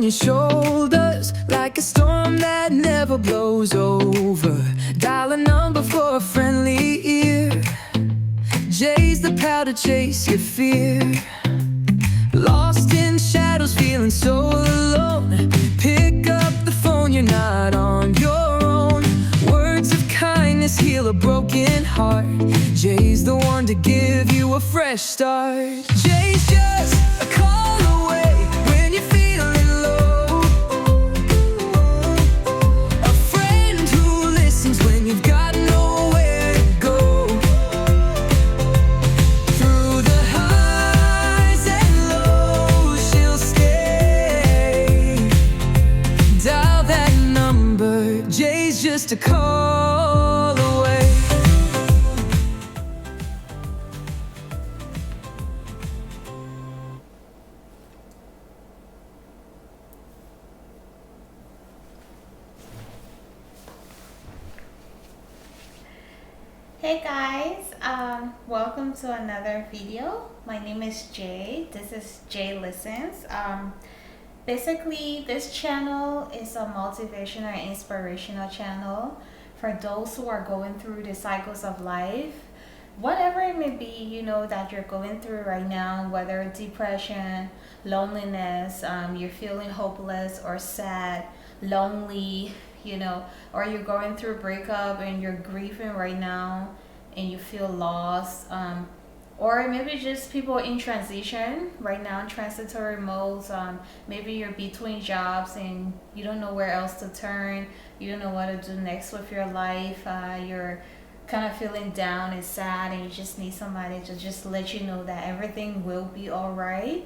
your shoulders like a storm that never blows over. Dial a number for a friendly ear. Jay's the power to chase your fear. Lost in shadows, feeling so alone. Pick up the phone, you're not on your own. Words of kindness heal a broken heart. Jay's the one to give you a fresh start. Jay's just a call away when you're feeling low. A friend who listens when you've got nowhere to go. Through the highs and lows, she'll stay. Dial that number, Jay's just a call away. Hey guys, welcome to another video. My name is Jay. This is Jay Listens. Basically, this channel is a motivational and inspirational channel for those who are going through the cycles of life. Whatever it may be, that you're going through right now, whether depression, loneliness, you're feeling hopeless or sad, lonely, or you're going through a breakup and you're grieving right now and you feel lost, or maybe just people in transition right now, transitory modes. Maybe you're between jobs and you don't know where else to turn, you don't know what to do next with your life, you're kind of feeling down and sad and you just need somebody to just let you know that everything will be all right.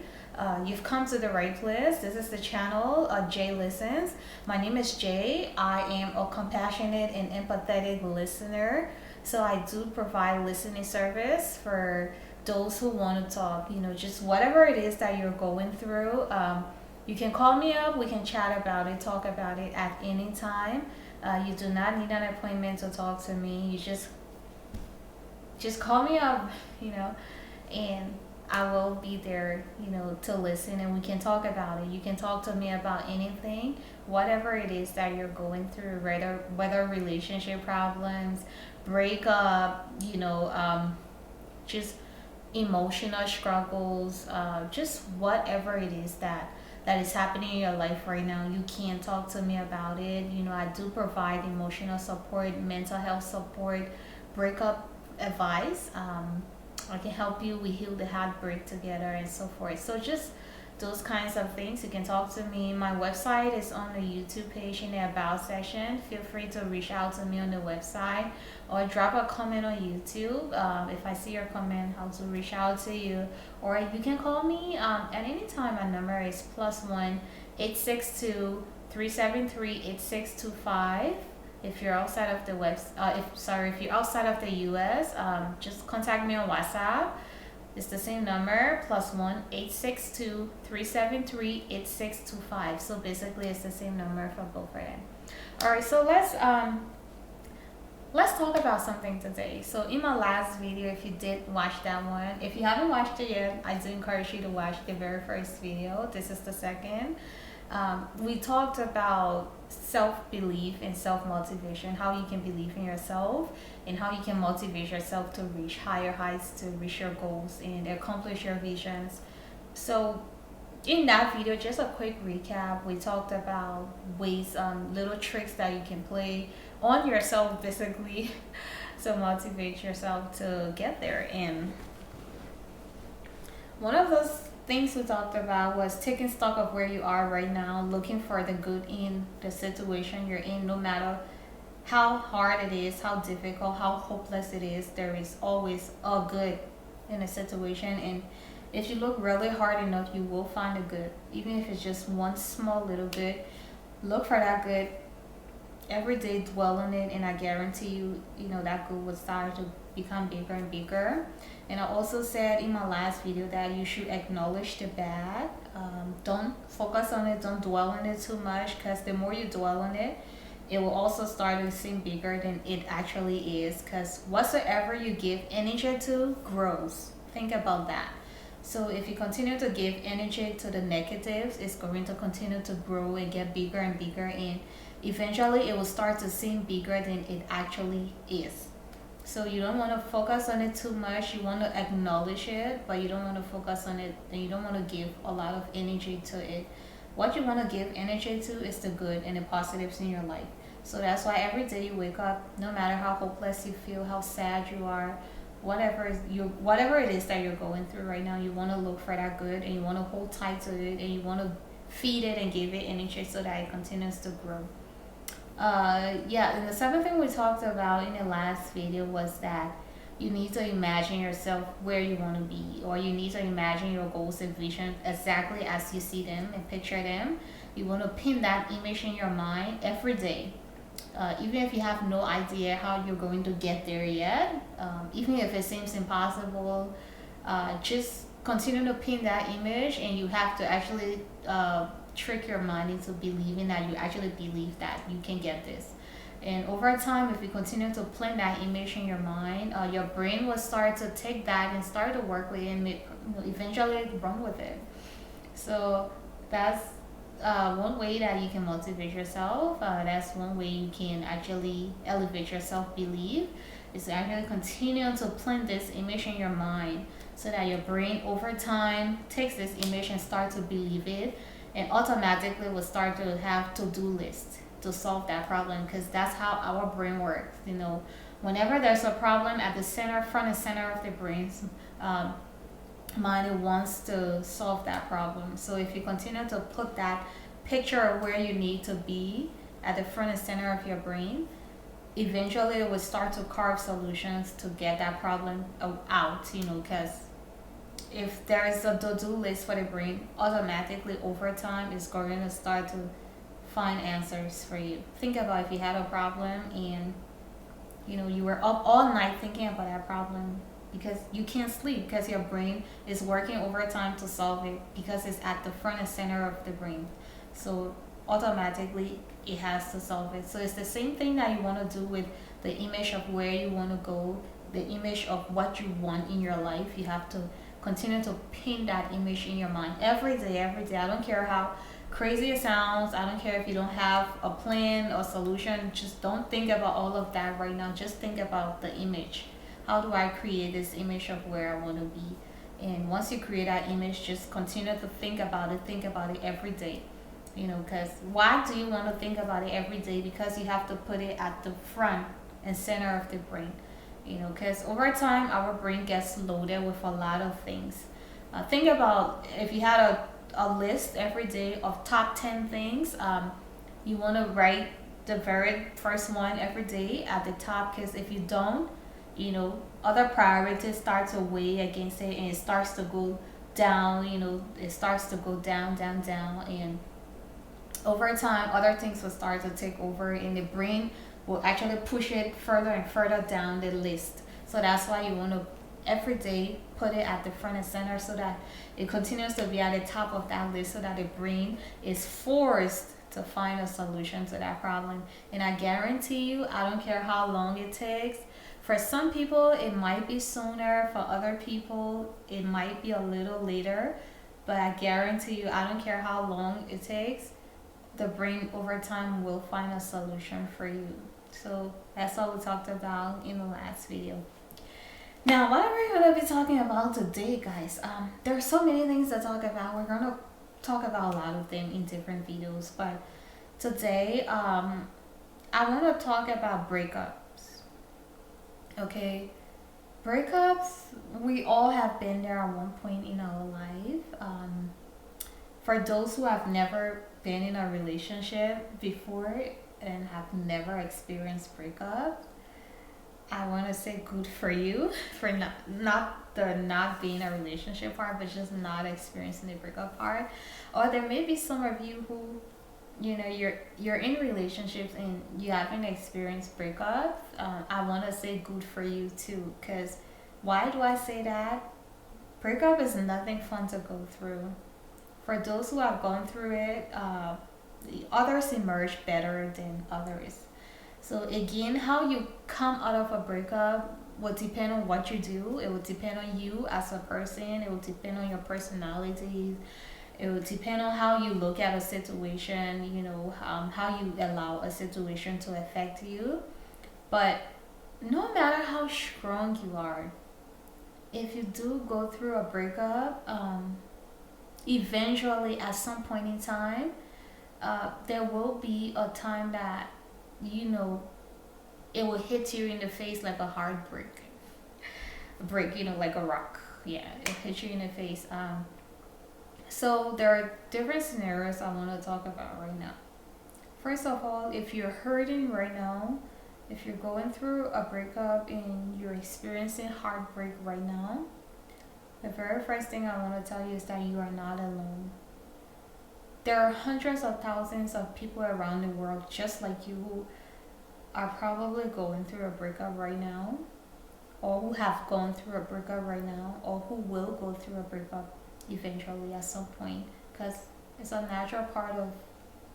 You've come to the right place. This is the channel, Jay Listens. My name is Jay. I am a compassionate and empathetic listener. So I do provide listening service for those who want to talk, just whatever it is that you're going through. You can call me up. We can chat about it, talk about it at any time. You do not need an appointment to talk to me. You just call me up, and I will be there, to listen, and we can talk about it. You can talk to me about anything, whatever it is that you're going through, whether relationship problems, breakup, just emotional struggles, just whatever it is that is happening in your life right now. You can talk to me about it. I do provide emotional support, mental health support, breakup advice. I can help you. We heal the heartbreak together and so forth. So just those kinds of things. You can talk to me. My website is on the YouTube page in the About section. Feel free to reach out to me on the website or drop a comment on YouTube. If I see your comment, I'll to reach out to you. Or you can call me at any time. My number is +1 862 373 8625. If you're outside of the if you're outside of the US, just contact me on WhatsApp. It's the same number, +1 862 373 8625. So basically, it's the same number for both of them. All right, so let's talk about something today. So in my last video, if you did watch that one, if you haven't watched it yet, I do encourage you to watch the very first video. This is the second. We talked about self-belief and self-motivation, how you can believe in yourself and how you can motivate yourself to reach higher heights, to reach your goals and accomplish your visions. So in that video, just a quick recap, we talked about ways, little tricks that you can play on yourself basically to motivate yourself to get there. And one of those things we talked about was taking stock of where you are right now, looking for the good in the situation you're in. No matter how hard it is, how difficult, how hopeless it is, there is always a good in a situation. And if you look really hard enough, you will find a good, even if it's just one small little good. Look for that good every day, dwell on it, and I guarantee you, that good will start to become bigger and bigger. And I also said in my last video that you should acknowledge the bad. Don't focus on it, don't dwell on it too much, because the more you dwell on it, it will also start to seem bigger than it actually is, because whatsoever you give energy to grows. Think about that. So if you continue to give energy to the negatives, it's going to continue to grow and get bigger and bigger, and eventually it will start to seem bigger than it actually is. So you don't want to focus on it too much. You want to acknowledge it, but you don't want to focus on it, and you don't want to give a lot of energy to it. What you want to give energy to is the good and the positives in your life. So that's why every day you wake up, no matter how hopeless you feel, how sad you are, whatever it is that you're going through right now, you want to look for that good, and you want to hold tight to it, and you want to feed it and give it energy so that it continues to grow. Yeah, and the second thing we talked about in the last video was that you need to imagine yourself where you want to be, or you need to imagine your goals and visions exactly as you see them and picture them. You want to pin that image in your mind every day. Even if you have no idea how you're going to get there yet, even if it seems impossible, just continue to pin that image, and you have to actually trick your mind into believing that you actually believe that you can get this. And over time, if you continue to plant that image in your mind, your brain will start to take that and start to work with it, and eventually run with it. So that's one way that you can motivate yourself. That's one way you can actually elevate your self-belief, is to actually continue to plant this image in your mind, so that your brain over time takes this image and start to believe it, and automatically will start to have to-do lists to solve that problem, because that's how our brain works. Whenever there's a problem at the front and center of the brain's mind, it wants to solve that problem. So if you continue to put that picture of where you need to be at the front and center of your brain, eventually it will start to carve solutions to get that problem out, because if there is a to-do list for the brain, automatically over time it's going to start to find answers for you. Think about if you had a problem and you were up all night thinking about that problem, because you can't sleep, because your brain is working overtime to solve it, because it's at the front and center of the brain. So automatically it has to solve it. So it's the same thing that you want to do with the image of where you want to go, the image of what you want in your life. You have to continue to pin that image in your mind every day. I don't care how crazy it sounds. I don't care if you don't have a plan or solution. Just don't think about all of that right now. Just think about the image. How do I create this image of where I want to be? And once you create that image, just continue to think about it every day. Because why do you want to think about it every day? Because you have to put it at the front and center of the brain. Because over time our brain gets loaded with a lot of things. Think about if you had a list every day of top 10 things. You want to write the very first one every day at the top, because if you don't, other priorities start to weigh against it, and it starts to go down. It starts to go down, and over time other things will start to take over, and the brain will actually push it further and further down the list. So that's why you want to every day put it at the front and center, so that it continues to be at the top of that list, so that the brain is forced to find a solution to that problem. And I guarantee you, I don't care how long it takes. For some people it might be sooner, for other people it might be a little later, but I guarantee you, I don't care how long it takes, the brain over time will find a solution for you. So that's all we talked about in the last video. Now, what are we going to be talking about today, guys? There are so many things to talk about. We're going to talk about a lot of them in different videos, but today I want to talk about breakups. Okay, breakups, we all have been there at one point in our life. For those who have never been in a relationship before and have never experienced breakup, I want to say good for you for not being in a relationship part, but just not experiencing the breakup part. Or there may be some of you who, you're in relationships and you haven't experienced breakups. I want to say good for you too, because why do I say that? Breakup is nothing fun to go through. For those who have gone through it, the others emerge better than others. So again, how you come out of a breakup will depend on what you do. It will depend on you as a person. It will depend on your personality. It will depend on how you look at a situation, how you allow a situation to affect you. But no matter how strong you are, if you do go through a breakup, eventually at some point in time, there will be a time that, it will hit you in the face like a heartbreak. Break, like a rock. Yeah, it hits you in the face. So there are different scenarios I want to talk about right now. First of all, if you're hurting right now, if you're going through a breakup and you're experiencing heartbreak right now, the very first thing I want to tell you is that you are not alone. There are hundreds of thousands of people around the world just like you who are probably going through a breakup right now, or who have gone through a breakup right now, or who will go through a breakup eventually at some point, because it's a natural part of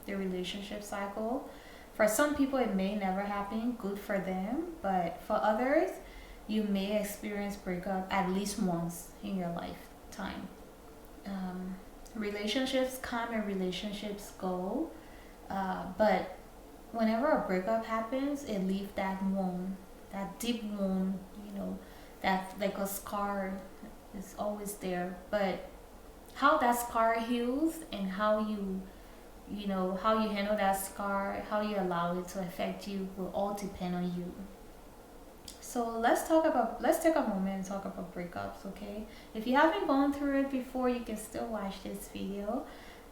the relationship cycle. For some people it may never happen, good for them, but for others you may experience breakup at least once in your lifetime. Relationships come and relationships go, but whenever a breakup happens, it leaves that wound, that deep wound, that like a scar is always there. But how that scar heals and how how you handle that scar, how you allow it to affect you will all depend on you. So let's take a moment and talk about breakups, okay? If you haven't gone through it before, you can still watch this video.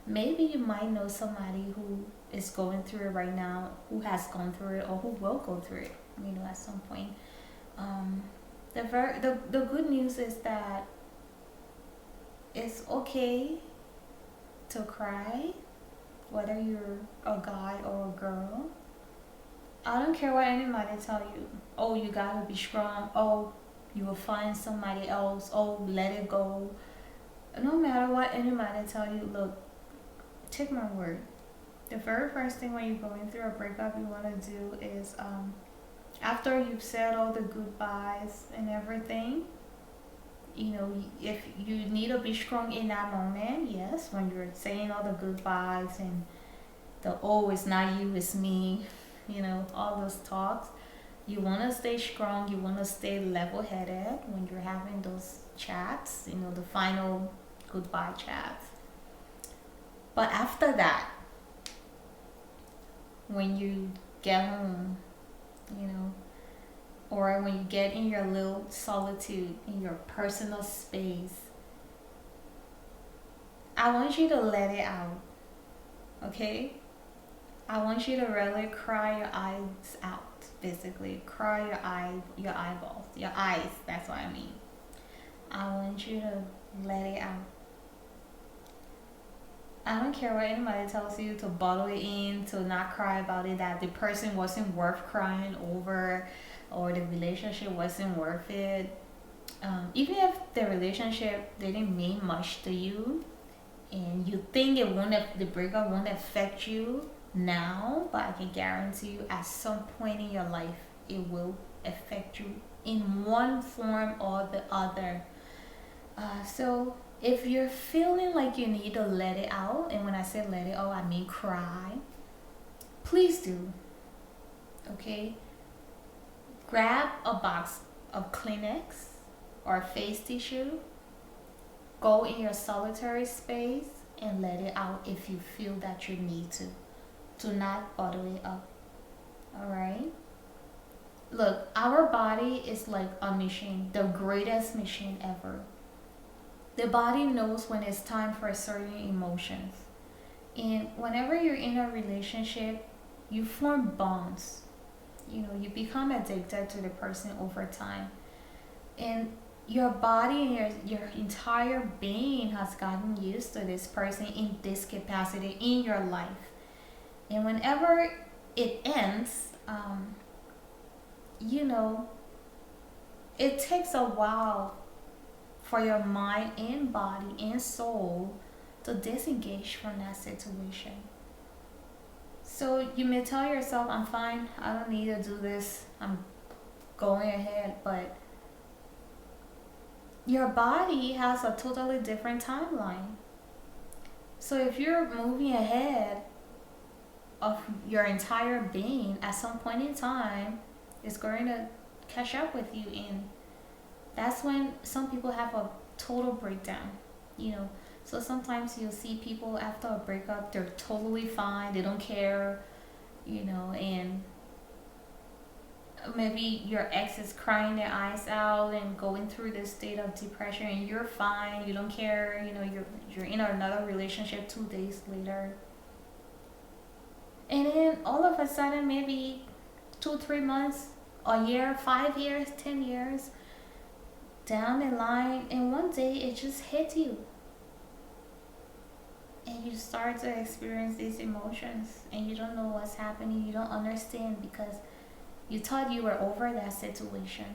Maybe you might know somebody who is going through it right now, who has gone through it, or who will go through it, at some point. The good news is that it's okay to cry, whether you're a guy or a girl. I don't care what anybody tell you. Oh, you gotta be strong. Oh, you will find somebody else. Oh, let it go. No matter what anybody tell you, look, take my word. The very first thing when you're going through a breakup you want to do is, after you've said all the goodbyes and everything, if you need to be strong in that moment, yes, when you're saying all the goodbyes and the oh, it's not you, it's me, all those talks, you want to stay strong, you want to stay level-headed when you're having those chats, the final goodbye chats. But after that, when you get home, or when you get in your little solitude, in your personal space, I want you to let it out, okay? I want you to really cry your eyes out, basically. Cry your eyeballs, your eyes, that's what I mean. I want you to let it out. I don't care what anybody tells you to bottle it in, to not cry about it, that the person wasn't worth crying over, or the relationship wasn't worth it. Even if the relationship didn't mean much to you, and you think the breakup won't affect you now, but I can guarantee you at some point in your life, it will affect you in one form or the other. So if you're feeling like you need to let it out, and when I say let it out, I mean cry, please do. Okay? Grab a box of Kleenex or face tissue. Go in your solitary space and let it out if you feel that you need to. Do not bottle it up. Alright? Look, our body is like a machine, the greatest machine ever. The body knows when it's time for certain emotions. And whenever you're in a relationship, you form bonds. You become addicted to the person over time. And your body and your entire being has gotten used to this person in this capacity in your life. And whenever it ends, it takes a while for your mind and body and soul to disengage from that situation. So you may tell yourself, I'm fine, I don't need to do this, I'm going ahead, but your body has a totally different timeline. So if you're moving ahead of your entire being, at some point in time, it's going to catch up with you, and that's when some people have a total breakdown, you know. So sometimes you'll see people after a breakup, they're totally fine, they don't care, you know, and maybe your ex is crying their eyes out and going through this state of depression, and you're fine, you don't care, you know, you're in another relationship 2 days later. And then all of a sudden, maybe 2, 3 months, a year, 5 years, 10 years down the line, and one day it just hits you. And you start to experience these emotions, and you don't know what's happening, you don't understand, because you thought you were over that situation.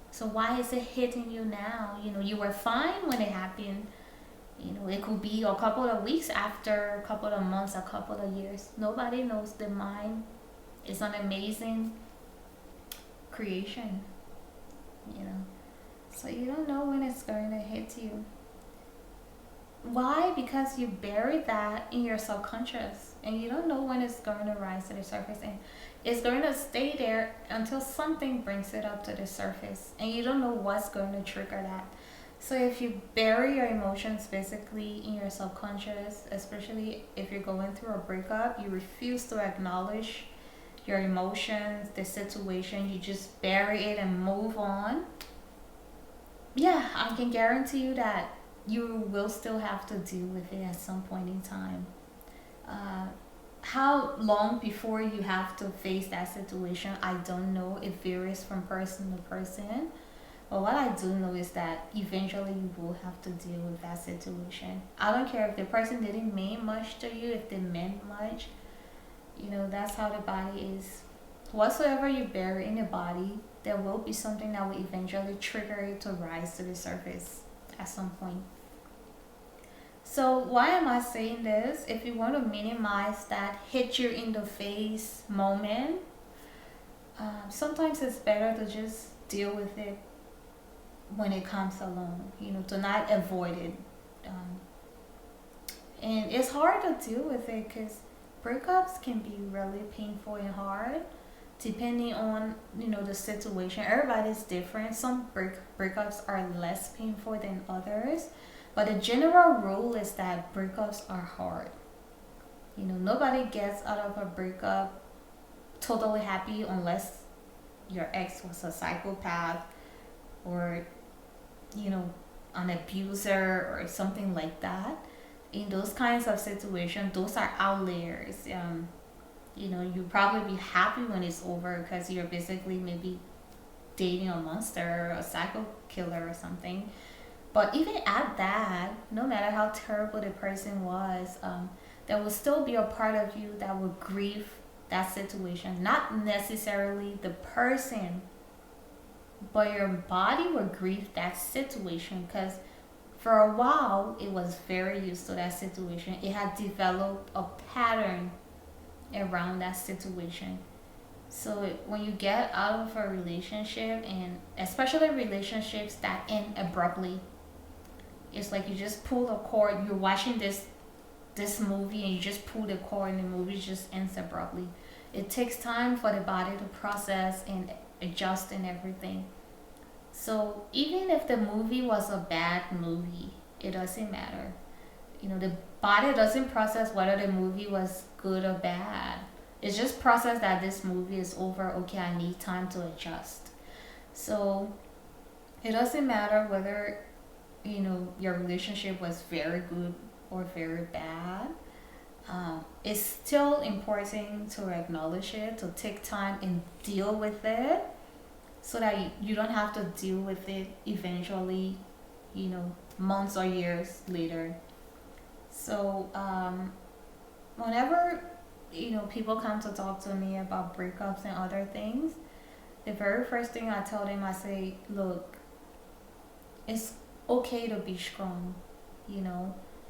So why is it hitting you now? You know, you were fine when it happened. You know, it could be a couple of weeks after, a couple of months, a couple of years. Nobody knows. The mind is an amazing creation, you know. So you don't know when it's going to hit you. Why? Because you buried that in your subconscious, and you don't know when it's going to rise to the surface, and it's going to stay there until something brings it up to the surface, and you don't know what's going to trigger that. So if you bury your emotions physically in your subconscious, especially if you're going through a breakup, you refuse to acknowledge your emotions, the situation, you just bury it and move on. Yeah, I can guarantee you that you will still have to deal with it at some point in time. How long before you have to face that situation, I don't know. It varies from person to person. But what I do know is that eventually you will have to deal with that situation. I don't care if the person didn't mean much to you, if they meant much. You know, that's how the body is. Whatsoever you bury in the body, there will be something that will eventually trigger it to rise to the surface at some point. So why am I saying this? If you want to minimize that hit you in the face moment, sometimes it's better to just deal with it when it comes along, you know, to not avoid it. And it's hard to deal with it because breakups can be really painful and hard depending on, you know, the situation. Everybody's different. Some breakups are less painful than others, but the general rule is that breakups are hard. You know, nobody gets out of a breakup totally happy unless your ex was a psychopath or, you know, an abuser or something like that. In those kinds of situations, those are outliers. You know, you probably be happy when it's over because you're basically maybe dating a monster or a psycho killer or something. But even at that, no matter how terrible the person was, there will still be a part of you that will grieve that situation. Not necessarily the person, but your body will grieve that situation because for a while it was very used to that situation. It had developed a pattern around that situation. So when you get out of a relationship, and especially relationships that end abruptly, it's like you just pull the cord. You're watching this movie and you just pull the cord and the movie just ends abruptly. It takes time for the body to process and adjust and everything. So even if the movie was a bad movie, it doesn't matter. You know, the body doesn't process whether the movie was good or bad. It's just process that this movie is over. Okay, I need time to adjust. So it doesn't matter whether, you know, your relationship was very good or very bad. It's still important to acknowledge it, to take time and deal with it so that you don't have to deal with it eventually, you know, months or years later. So whenever, you know, people come to talk to me about breakups and other things, the very first thing I tell them, I say, look, it's okay to be strong,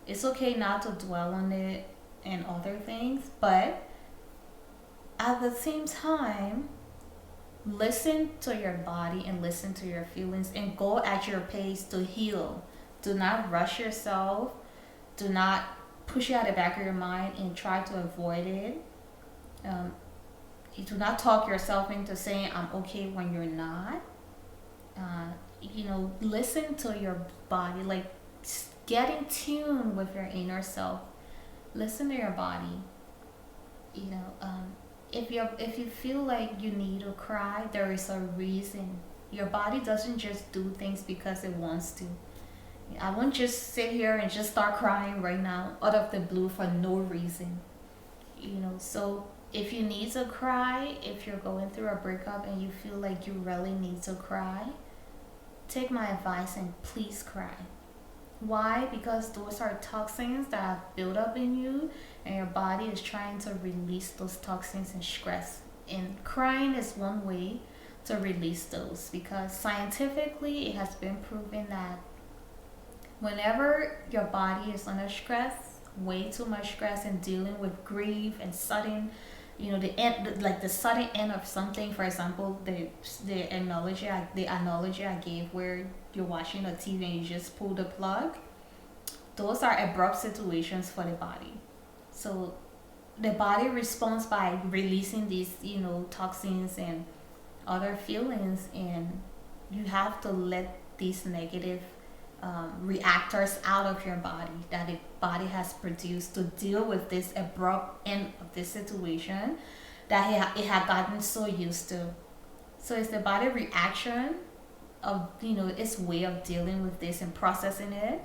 it's okay not to dwell on it and other things, but at the same time, listen to your body and listen to your feelings and go at your pace to heal. Do not rush yourself. Do not push it out the back of your mind and try to avoid it. Um, you do not talk yourself into saying I'm okay when you're not. Listen to your body, like get in tune with your inner self. Listen to your body. If you feel like you need to cry, there is a reason. Your body doesn't just do things because it wants to. I won't just sit here and just start crying right now out of the blue for no reason. So if you need to cry, if you're going through a breakup and you feel like you really need to cry, take my advice and please cry. Why? Because those are toxins that have built up in you, and your body is trying to release those toxins and stress. And crying is one way to release those, because scientifically it has been proven that whenever your body is under stress, way too much stress, and dealing with grief and sudden, the end, like the sudden end of something. For example, the analogy I gave, where you're watching a TV and you just pull the plug. Those are abrupt situations for the body. So the body responds by releasing these, toxins and other feelings, and you have to let these negative reactors out of your body that the body has produced to deal with this abrupt end of this situation that it had gotten so used to. So it's the body reaction of its way of dealing with this and processing it.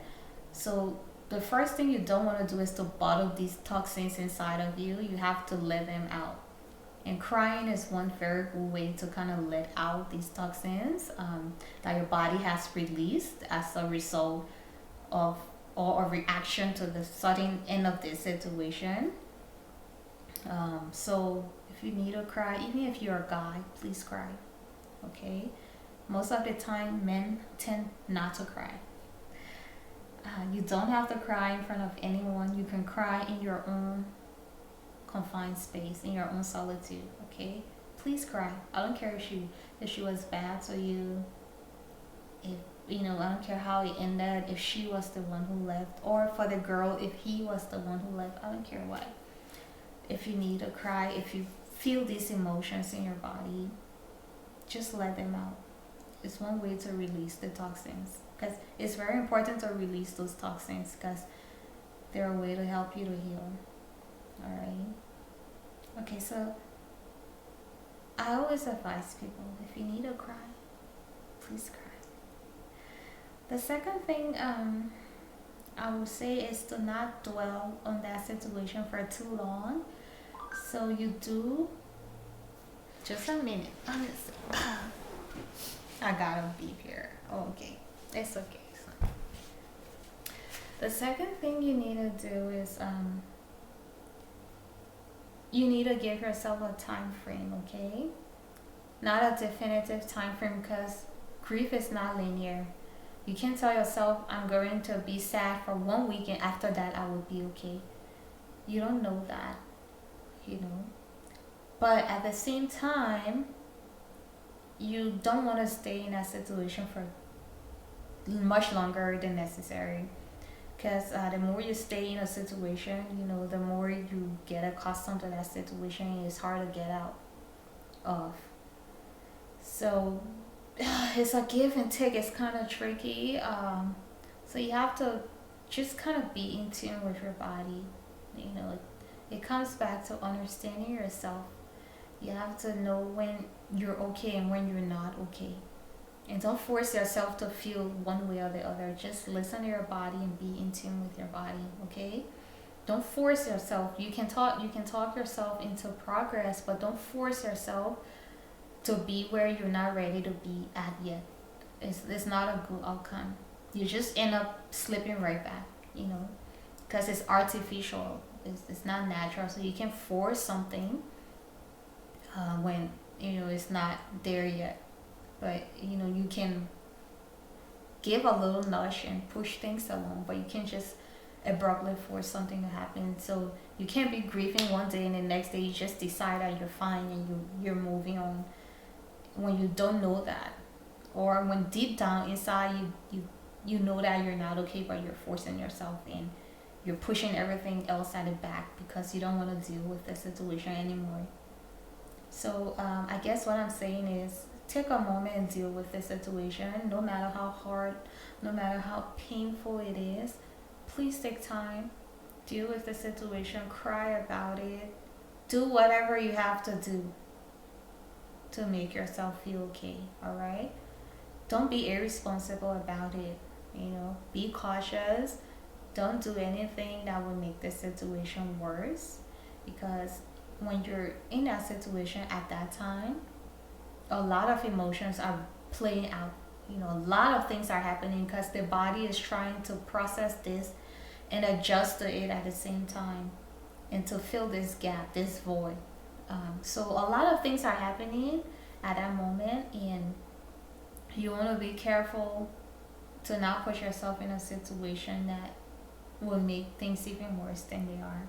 So the first thing you don't want to do is to bottle these toxins inside of you. You have to let them out. And crying is one very good way to kind of let out these toxins that your body has released as a result of or a reaction to the sudden end of this situation. So if you need to cry, even if you're a guy, please cry. Okay? Most of the time, men tend not to cry. You don't have to cry in front of anyone. You can cry in your own confined space, in your own solitude. Okay, please cry. I don't care if she was bad to you, if I don't care how it ended, if she was the one who left, or for the girl, if he was the one who left. I don't care what. If you need to cry, if you feel these emotions in your body, just let them out. It's one way to release the toxins, because it's very important to release those toxins, because they're a way to help you to heal. Alright. Okay, so I always advise people, if you need to cry, please cry. The second thing I would say is to not dwell on that situation for too long. So you do, just a minute. I got a beep here. Oh, okay, it's okay. The second thing you need to do is you need to give yourself a time frame, okay? Not a definitive time frame, because grief is not linear. You can't tell yourself, I'm going to be sad for 1 week and after that I will be okay. You don't know that, But at the same time, you don't want to stay in that situation for much longer than necessary. Because the more you stay in a situation, the more you get accustomed to that situation, and it's hard to get out of. So it's a give and take. It's kind of tricky. So you have to just kind of be in tune with your body. It comes back to understanding yourself. You have to know when you're okay and when you're not okay. And don't force yourself to feel one way or the other. Just listen to your body and be in tune with your body, okay? Don't force yourself. You can talk yourself into progress, but don't force yourself to be where you're not ready to be at yet. It's not a good outcome. You just end up slipping right back, because it's artificial. It's not natural. So you can force something when it's not there yet. But you can give a little nudge and push things along, but you can just abruptly force something to happen. So you can't be grieving one day and the next day you just decide that you're fine and you're moving on when you don't know that, or when deep down inside you know that you're not okay, but you're forcing yourself in. You're pushing everything else at the back because you don't want to deal with the situation anymore. So I guess what I'm saying is take a moment and deal with the situation, no matter how hard, no matter how painful it is. Please take time, deal with the situation, cry about it, do whatever you have to do to make yourself feel okay, all right? Don't be irresponsible about it, be cautious. Don't do anything that will make the situation worse, because when you're in that situation at that time, a lot of emotions are playing out. A lot of things are happening because the body is trying to process this and adjust to it at the same time, and to fill this gap, this void. So a lot of things are happening at that moment, and you want to be careful to not put yourself in a situation that will make things even worse than they are.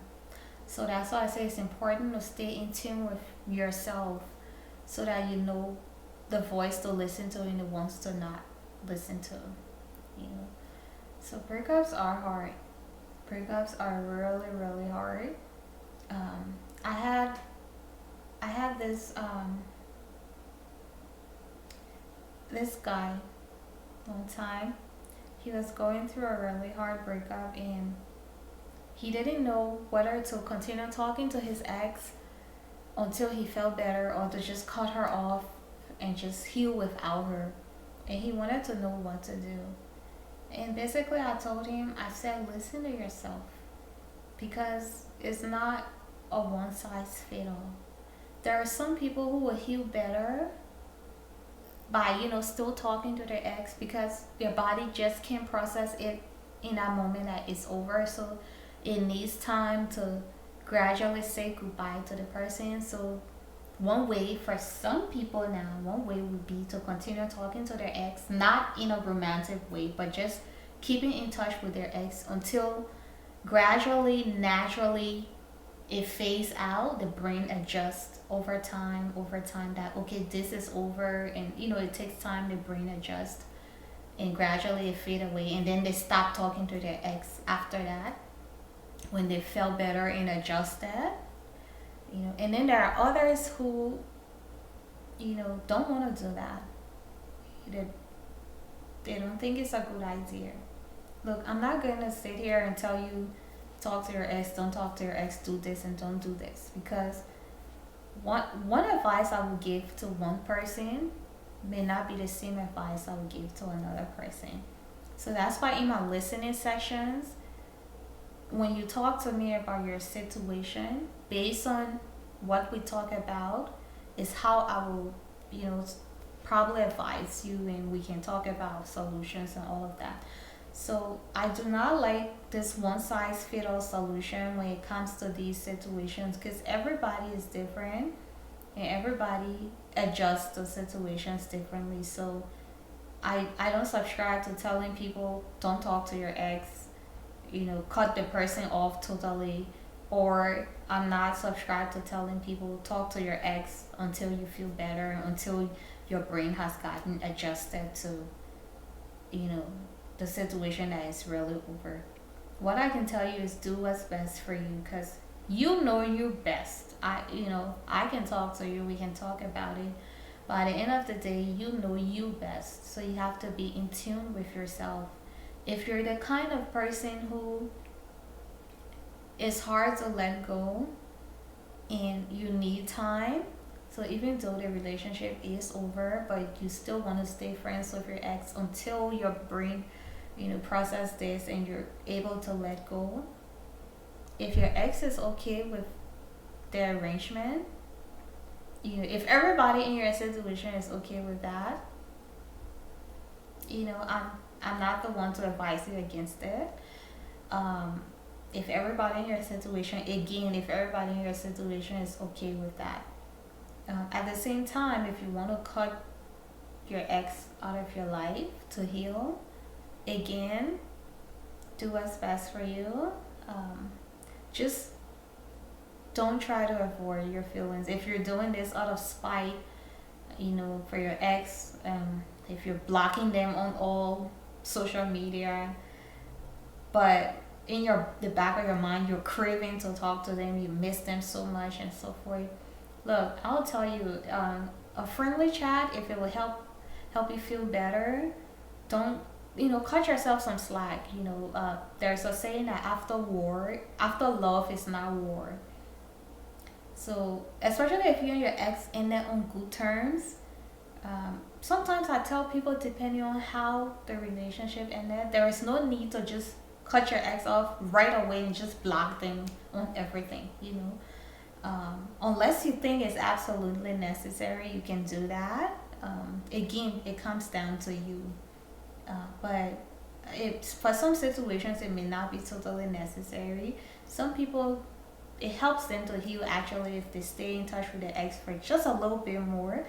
So that's why I say it's important to stay in tune with yourself, so that you know the voice to listen to and the ones to not listen to. So breakups are hard. Breakups are really, really hard. I had this guy one time. He was going through a really hard breakup, and he didn't know whether to continue talking to his ex until he felt better, or to just cut her off and just heal without her. And he wanted to know what to do. And basically I told him, I said, listen to yourself, because it's not a one size fit all. There are some people who will heal better by still talking to their ex, because their body just can't process it in that moment that it's over. So it needs time to gradually say goodbye to the person. So one way for some people now, one way would be to continue talking to their ex, not in a romantic way, but just keeping in touch with their ex until gradually, naturally, it fades out. The brain adjusts over time, that okay, this is over, and it takes time. The brain adjusts, and gradually it fade away, and then they stop talking to their ex after that, when they felt better and adjusted. And then there are others who don't want to do that. They don't think it's a good idea. Look, I'm not going to sit here and tell you talk to your ex, don't talk to your ex, do this and don't do this, because one advice I would give to one person may not be the same advice I would give to another person. So that's why in my listening sessions, when you talk to me about your situation, based on what we talk about is how I will, probably advise you, and we can talk about solutions and all of that. So I do not like this one size fits all solution when it comes to these situations, because everybody is different and everybody adjusts to situations differently. So I don't subscribe to telling people don't talk to your ex, cut the person off totally, or I'm not subscribed to telling people talk to your ex until you feel better, until your brain has gotten adjusted to the situation that is really over. What I can tell you is do what's best for you, because you know you best. I can talk to you, we can talk about it, but at the end of the day, you know you best. So you have to be in tune with yourself. If you're the kind of person who is hard to let go and you need time, so even though the relationship is over, but you still want to stay friends with your ex until your brain process this and you're able to let go. If your ex is okay with the arrangement, if everybody in your situation is okay with that, I'm not the one to advise you against it. If everybody in your situation, if everybody in your situation is okay with that. At the same time, if you want to cut your ex out of your life to heal, again, do what's best for you. Just don't try to avoid your feelings. If you're doing this out of spite, for your ex, if you're blocking them on all social media, but in the back of your mind, you're craving to talk to them, you miss them so much and so forth. Look, I'll tell you, a friendly chat, if it will help you feel better, don't cut yourself some slack. There's a saying that after love is not war. So especially if you and your ex ended on good terms, sometimes I tell people, depending on how the relationship ended, there is no need to just cut your ex off right away and just block them on everything. Unless you think it's absolutely necessary, you can do that. Again, it comes down to you. But for some situations, it may not be totally necessary. Some people, it helps them to heal actually if they stay in touch with their ex for just a little bit more,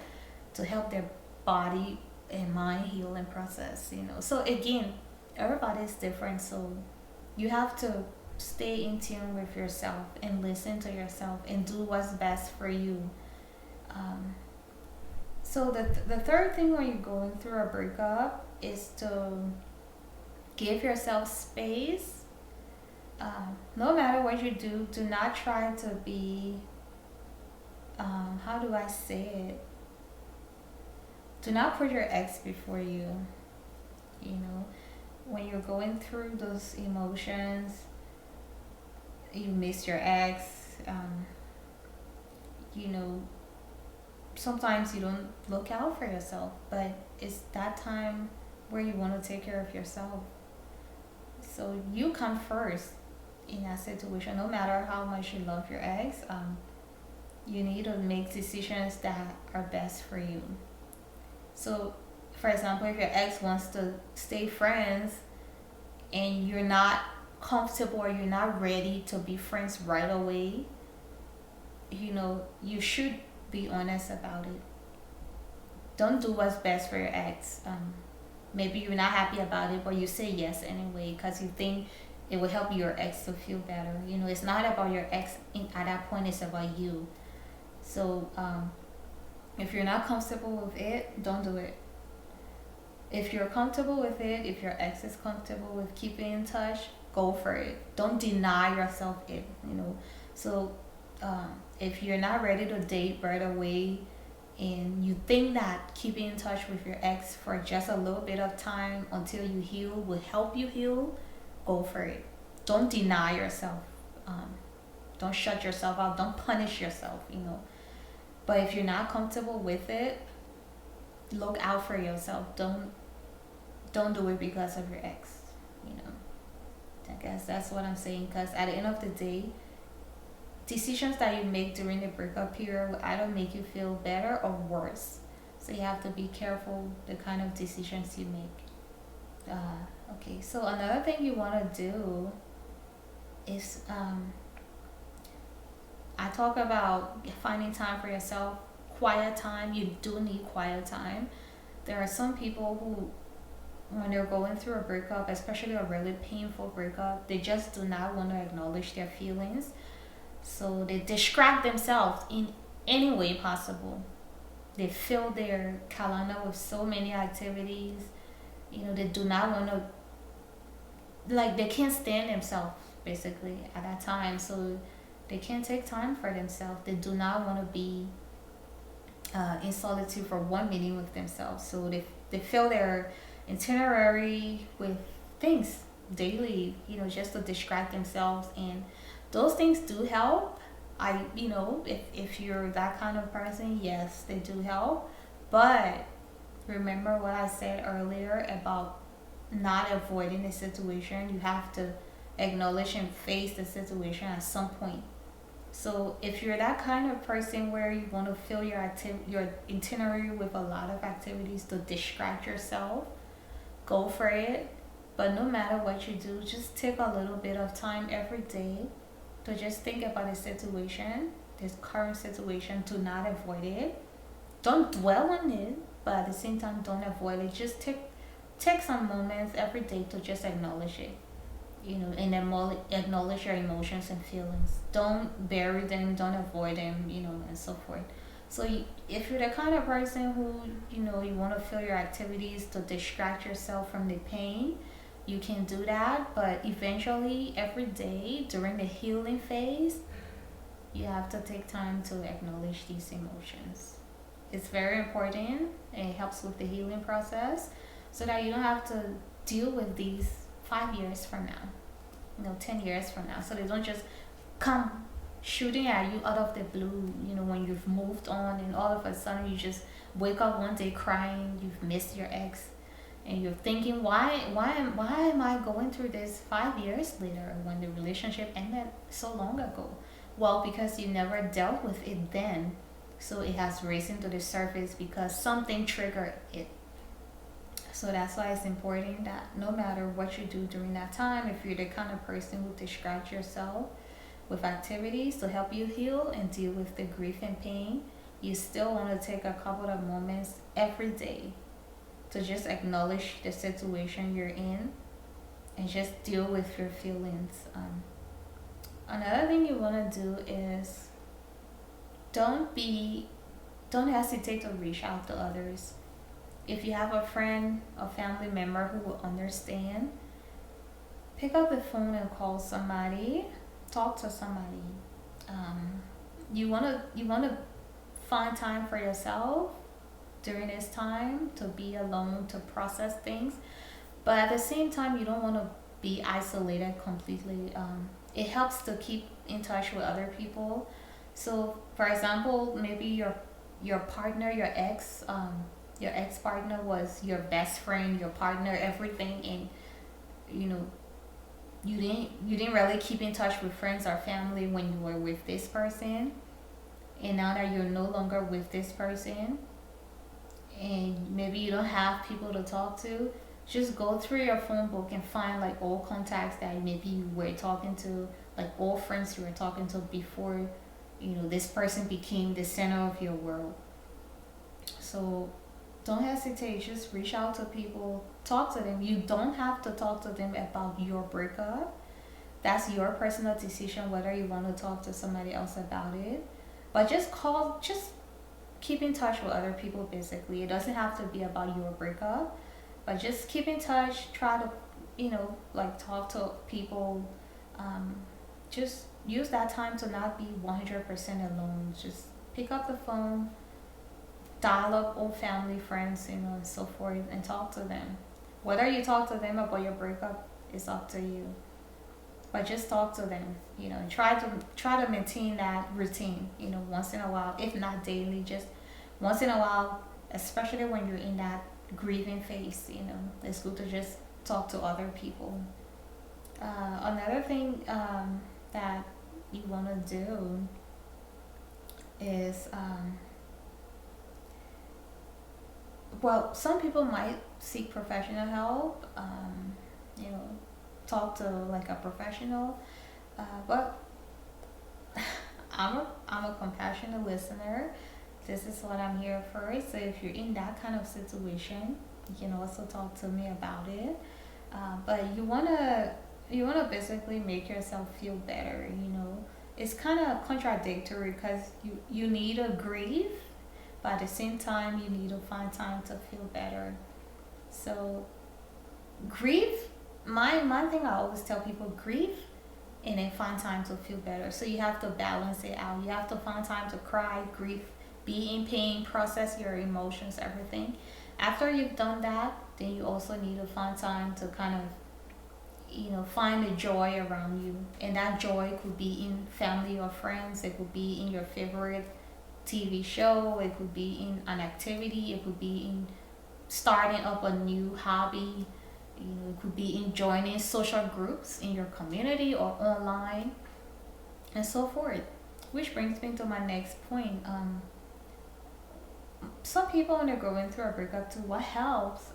to help their body and mind heal and process. So again, everybody is different, so you have to stay in tune with yourself and listen to yourself and do what's best for you. So the third thing when you're going through a breakup is to give yourself space. No matter what you do not try to be, how do I say it? Do not put your ex before you. When you're going through those emotions, you miss your ex, sometimes you don't look out for yourself, but it's that time where you want to take care of yourself. So you come first in that situation. No matter how much you love your ex, you need to make decisions that are best for you. So for example, if your ex wants to stay friends and you're not comfortable or you're not ready to be friends right away, you should be honest about it. Don't do what's best for your ex. Maybe you're not happy about it, but you say yes anyway because you think it will help your ex to feel better. It's not about your ex at that point, it's about you. So if you're not comfortable with it, don't do it. If you're comfortable with it, if your ex is comfortable with keeping in touch, go for it. Don't deny yourself it. So if you're not ready to date right away and you think that keeping in touch with your ex for just a little bit of time until you heal will help you heal, go for it. Don't deny yourself. Don't shut yourself out. Don't punish yourself. But if you're not comfortable with it, look out for yourself. Don't do it because of your ex. I guess that's what I'm saying, because at the end of the day, decisions that you make during the breakup period will either make you feel better or worse. So you have to be careful the kind of decisions you make. Okay, so another thing you want to do is I talk about finding time for yourself, quiet time. You do need quiet time. There are some people who, when they're going through a breakup, especially a really painful breakup, they just do not want to acknowledge their feelings. So they distract themselves in any way possible. They fill their calendar with so many activities. They do not want to, they can't stand themselves basically at that time. So they can't take time for themselves. They do not want to be in solitude for 1 minute with themselves. So they fill their itinerary with things daily, just to distract themselves, and those things do help. If you're that kind of person, yes, they do help. But remember what I said earlier about not avoiding the situation. You have to acknowledge and face the situation at some point. So if you're that kind of person where you want to fill your itinerary with a lot of activities to distract yourself, go for it. But no matter what you do, just take a little bit of time every day to just think about the situation, this current situation, to not avoid it. Don't dwell on it, but at the same time, don't avoid it. Just take some moments every day to just acknowledge it. and acknowledge your emotions and feelings. Don't bury them, don't avoid them, and so forth. So if you're the kind of person who, you want to feel your activities to distract yourself from the pain, you can do that. But eventually, every day during the healing phase, you have to take time to acknowledge these emotions. It's very important, and it helps with the healing process so that you don't have to deal with these 5 years from now, 10 years from now. So they don't just come shooting at you out of the blue, when you've moved on and all of a sudden you just wake up one day crying, you've missed your ex, and you're thinking, why am I going through this 5 years later when the relationship ended so long ago? Well, because you never dealt with it then. So it has risen to the surface because something triggered it. So that's why it's important that no matter what you do during that time, if you're the kind of person who distracts yourself with activities to help you heal and deal with the grief and pain, you still want to take a couple of moments every day to just acknowledge the situation you're in and just deal with your feelings. Another thing you want to do is don't hesitate to reach out to others. If you have a friend or family member who will understand, pick up the phone and call somebody, talk to somebody. You wanna find time for yourself during this time to be alone, to process things, but at the same time you don't want to be isolated completely. It helps to keep in touch with other people. So for example, maybe your partner, your ex partner was your best friend, your partner, everything, and you didn't really keep in touch with friends or family when you were with this person, and now that you're no longer with this person and maybe you don't have people to talk to, just go through your phone book and find like old contacts that maybe you were talking to, like old friends you were talking to before this person became the center of your world. So don't hesitate, just reach out to people, talk to them. You don't have to talk to them about your breakup. That's your personal decision whether you want to talk to somebody else about it. But just keep in touch with other people basically. It doesn't have to be about your breakup, but just keep in touch, try to, talk to people. Just use that time to not be 100% alone. Just pick up the phone, dial up old family, friends, and so forth, and talk to them. Whether you talk to them about your breakup is up to you, but just talk to them. And try to maintain that routine. Once in a while, if not daily, just once in a while, especially when you're in that grieving phase. It's good to just talk to other people. Another thing that you want to do is well, some people might seek professional help, talk to like a professional, but I'm a compassionate listener. This is what I'm here for. So if you're in that kind of situation, you can also talk to me about it. But you wanna basically make yourself feel better. It's kind of contradictory because you need to grieve, but at the same time you need to find time to feel better. So grieve. My thing, I always tell people, grieve and then find time to feel better. So you have to balance it out. You have to find time to cry, grieve, be in pain, process your emotions, everything. After you've done that, then you also need to find time to kind of find the joy around you. And that joy could be in family or friends. It could be in your favorite TV show. It could be in an activity. It could be in starting up a new hobby. It could be in joining social groups in your community or online, and so forth. Which brings me to my next point. Some people, when they're going through a breakup too, what helps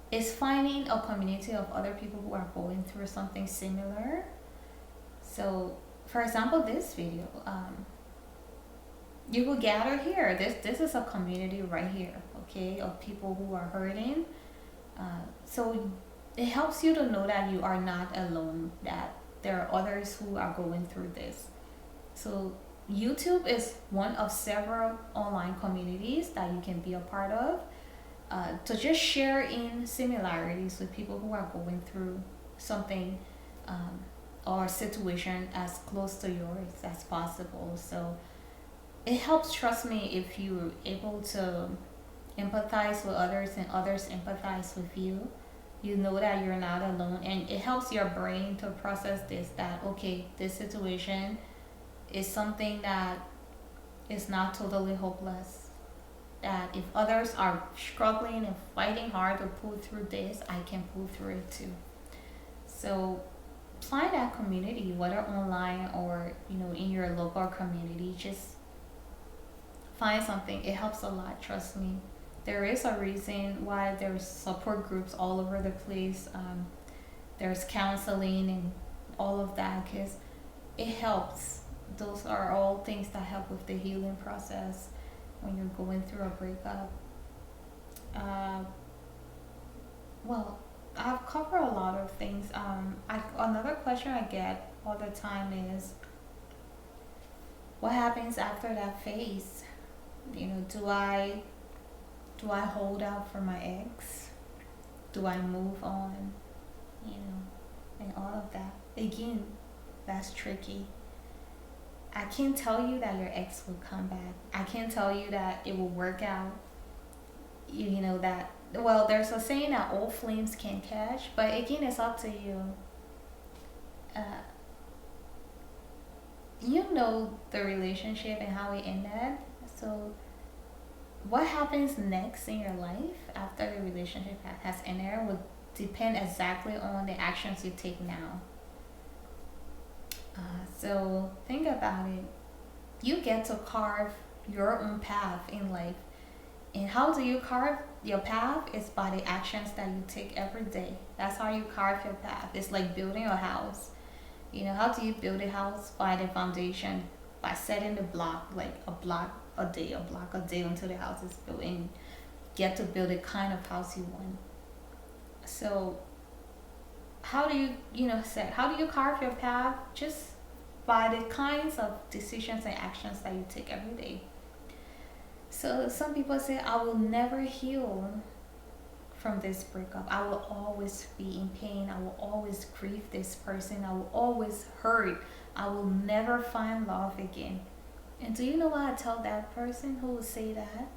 is finding a community of other people who are going through something similar. So, for example, this video, you will gather here. This is a community right here, okay, of people who are hurting. So it helps you to know that you are not alone, that there are others who are going through this. So YouTube is one of several online communities that you can be a part of, to just share in similarities with people who are going through something, um, or situation as close to yours as possible. So it helps, trust me, if you're able to empathize with others and others empathize with you. You know that you're not alone, and it helps your brain to process this, that okay, this situation is something that is not totally hopeless. That if others are struggling and fighting hard to pull through this, I can pull through it too. So find that community, whether online or in your local community. Just find something. It helps a lot, trust me. There is a reason why there's support groups all over the place. There's counseling and all of that, because it helps. Those are all things that help with the healing process when you're going through a breakup. Uh, well, I've covered a lot of things. Another question I get all the time is, what happens after that phase? Do I hold out for my ex? Do I move on? And all of that. Again, that's tricky. I can't tell you that your ex will come back. I can't tell you that it will work out. That, well, there's a saying that old flames can catch, but again, it's up to you. Uh, you know the relationship and how it ended. So what happens next in your life after the relationship has ended will depend exactly on the actions you take now. So think about it. You get to carve your own path in life. And how do you carve your path? Is by the actions that you take every day. That's how you carve your path. It's like building a house. How do you build a house? By the foundation, by setting the block, like a block a day until the house is built, and get to build the kind of house you want. So how do you carve your path? Just by the kinds of decisions and actions that you take every day. So some people say, I will never heal from this breakup. I will always be in pain. I will always grieve this person. I will always hurt. I will never find love again. And do you know what I tell that person who will say that?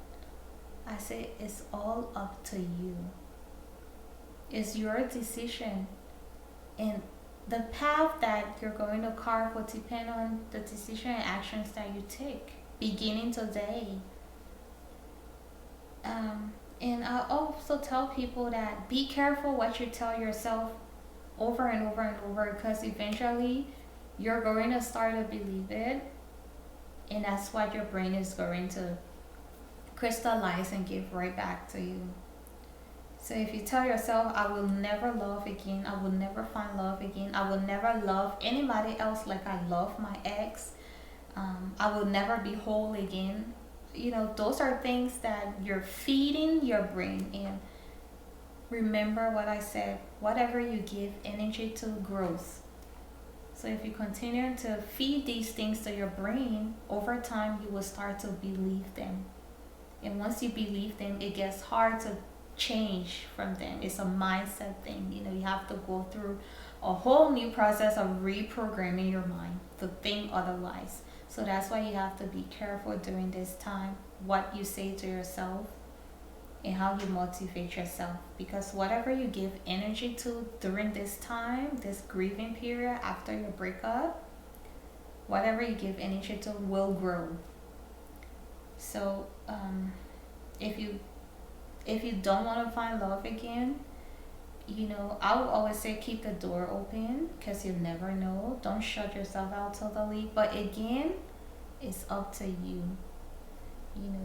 I say, it's all up to you. It's your decision. And the path that you're going to carve will depend on the decision and actions that you take beginning today. And I also tell people that be careful what you tell yourself over and over and over, because eventually you're going to start to believe it, and that's what your brain is going to crystallize and give right back to you. So if you tell yourself, I will never love again, I will never find love again, I will never love anybody else like I love my ex, I will never be whole again, those are things that you're feeding your brain. And remember what I said, whatever you give energy to grows. So if you continue to feed these things to your brain, over time you will start to believe them. And once you believe them, it gets hard to change from them. It's a mindset thing. You have to go through a whole new process of reprogramming your mind to think otherwise. So that's why you have to be careful during this time, what you say to yourself and how you motivate yourself. Because whatever you give energy to during this time, this grieving period after your breakup, whatever you give energy to will grow. So if you don't want to find love again, I would always say keep the door open, because you never know. Don't shut yourself out totally. But again, it's up to you.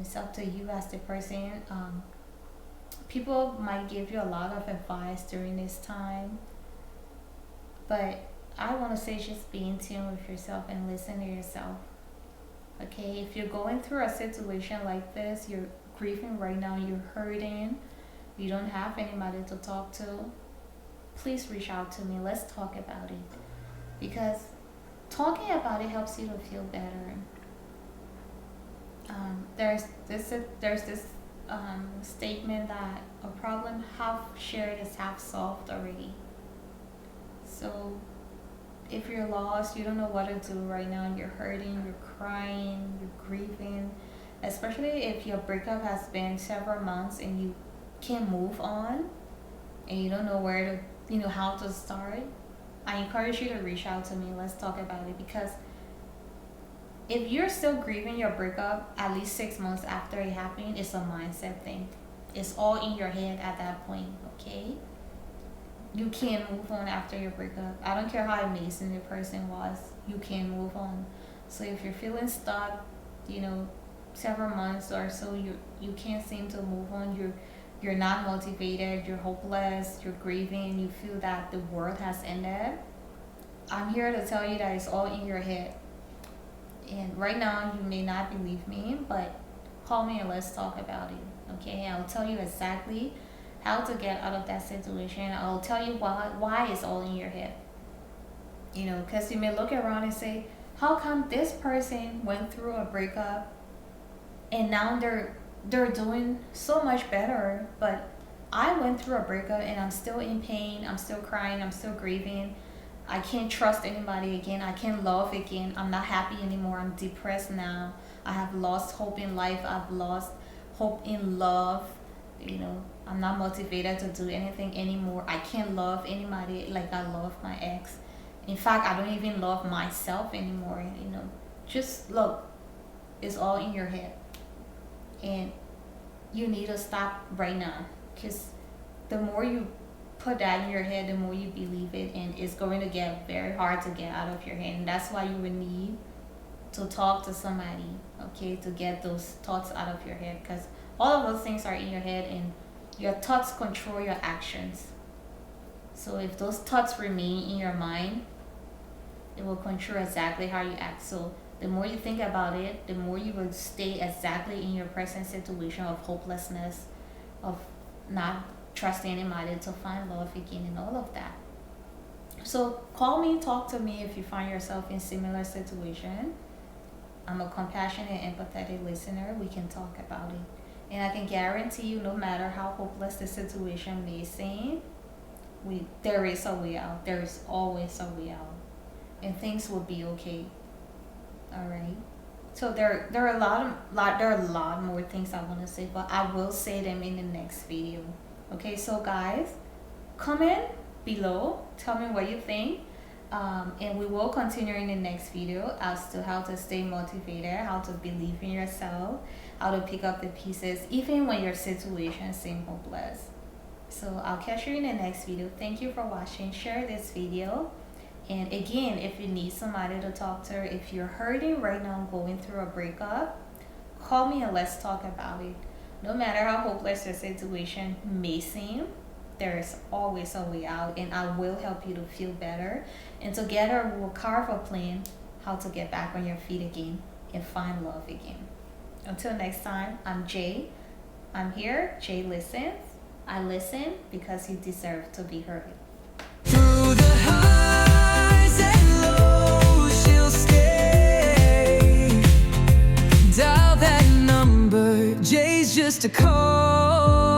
It's up to you as the person. People might give you a lot of advice during this time, but I want to say just be in tune with yourself and listen to yourself. Okay, if you're going through a situation like this, you're grieving right now, you're hurting, you don't have anybody to talk to, please reach out to me. Let's talk about it. Because talking about it helps you to feel better. There's this statement that a problem half shared is half solved already. So if you're lost, you don't know what to do right now, you're hurting, you're crying, you're grieving, especially if your breakup has been several months and you can't move on and you don't know where to, how to start, I encourage you to reach out to me. Let's talk about it. Because if you're still grieving your breakup at least 6 months after it happened, it's a mindset thing. It's all in your head at that point, okay? You can't move on after your breakup. I don't care how amazing the person was, you can't move on. So if you're feeling stuck, several months or so, you can't seem to move on, you're not motivated, you're hopeless, you're grieving, you feel that the world has ended, I'm here to tell you that it's all in your head. And right now you may not believe me, but call me and let's talk about it, okay? I'll tell you exactly how to get out of that situation. I'll tell you why it's all in your head. Because you may look around and say, how come this person went through a breakup and now they're doing so much better, but I went through a breakup and I'm still in pain, I'm still crying, I'm still grieving, I can't trust anybody again, I can't love again, I'm not happy anymore, I'm depressed now, I have lost hope in life, I've lost hope in love, I'm not motivated to do anything anymore, I can't love anybody like I love my ex. In fact, I don't even love myself anymore, Just look, it's all in your head. And you need to stop right now, because the more you put that in your head, the more you believe it, and it's going to get very hard to get out of your head. And that's why you would need to talk to somebody, okay, to get those thoughts out of your head, because all of those things are in your head and your thoughts control your actions. So if those thoughts remain in your mind, it will control exactly how you act. So the more you think about it, the more you will stay exactly in your present situation of hopelessness, of not trusting anybody to find love again, and all of that. So call me, talk to me if you find yourself in similar situation. I'm a compassionate, empathetic listener. We can talk about it. And I can guarantee you, no matter how hopeless the situation may seem, there is a way out. There is always a way out. And things will be okay. All right. So there are a lot more things I want to say, but I will say them in the next video. Okay, so guys, comment below, tell me what you think, and we will continue in the next video as to how to stay motivated, how to believe in yourself, how to pick up the pieces even when your situation seems hopeless. So I'll catch you in the next video. Thank you for watching. Share this video. And again, if you need somebody to talk to, if you're hurting right now, going through a breakup, call me and let's talk about it. No matter how hopeless your situation may seem, there is always a way out, and I will help you to feel better. And together we'll carve a plan how to get back on your feet again and find love again. Until next time, I'm Jay. I'm here. Jay listens. I listen because you deserve to be heard. Through the highs and lows, she'll stay. Dial that number, Jay's just a call.